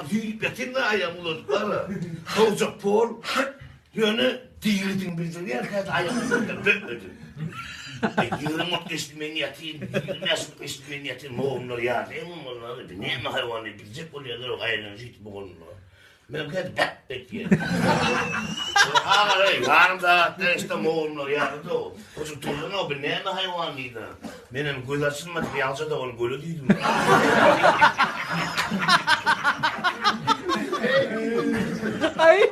Hüybetin de ayağımlıkları. Olacak pol. Yönü değildin bildirin. Herkes ayağımlıkları dökmedin. Yığılmak estimeniyatin, yığılmasın estimeniyatin moğumlar ya. Ne moğumları? Ne mi hayvanı bilecek oluyorlar o ayağını hiç moğumlar. Benim kadar bet diye. Ağır yarımda işte moğumlar yarımda o. Çocuk tozun o bir ne mi hayvanıydı? Benim göz açılmadı bir yansa da onu golü değildim. Ay.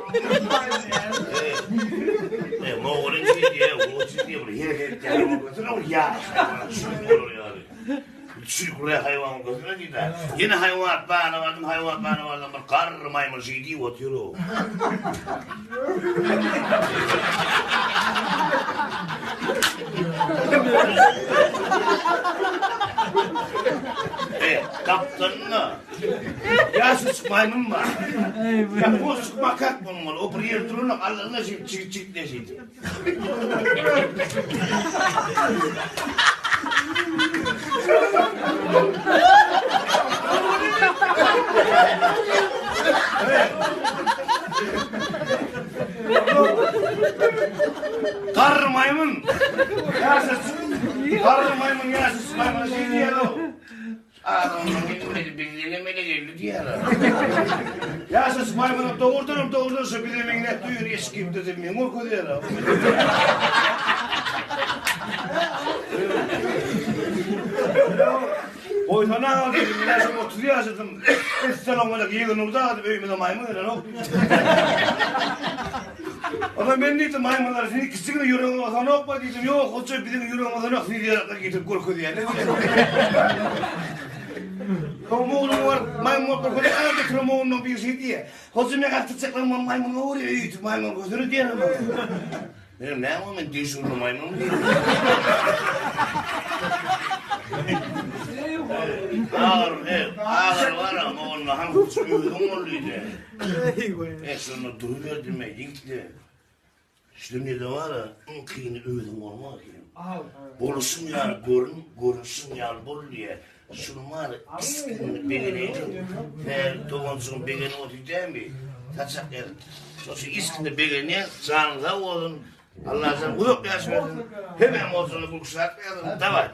Moğolun şey diye, o şey diye böyle hareket yapıyor. O ya Çürükle hayvan gözüne gider. Yine hayvanat bana vardım, bir kar maymun şey diye oturuyor o. Kaptanına yaşlı maymun var. Ya bu makak bulmalı. O bir yer duruna Allah'ına çık deseydi. Kar maymun. Kar maymun yaşlı maymun şey diye o. Adamın bildiğine geldi diye. Yaşlı maymunu doğurdursa bilemeyin ne duyur eskiyip dedim mi? Murku diye. Boyutana aldım, birazcık oturuyor yazdım. Selamünaleyküm, yığın orada adı büyümede maymun öyle o. Adam ben dedim maymunlar seni kısıkla yüreğin olsan yok mu dedim. Yok, hoca bizim yüreğin olsan yok diye gidip korku diye. Moğolum var, maymun var, korku diye. Arada kırım moğolun bir şey diye. Hoca ne kadar tıçaklanma maymun uğruyor, yürütü maymun gözünü diye. Benim ne ama ben değişiyorum maymun değil. Ağır var ama onunla hangi çıkıyordum oğluydu. Sonra duruverdim ben yinkli. İşte ne de var ya, kıyını öğüdüm olmak ya. Bolsun yar görünsün yar bol diye. Şunu var ya, iskini beğeneydim. Ve doğumcunun beğeni oturacağım mi? Taçak yer. Sonra iskini beğeneye, canlı olun. Allah'a sen uzak yaşmadın. Hemen olsun bu kuşak yazın. Tamam.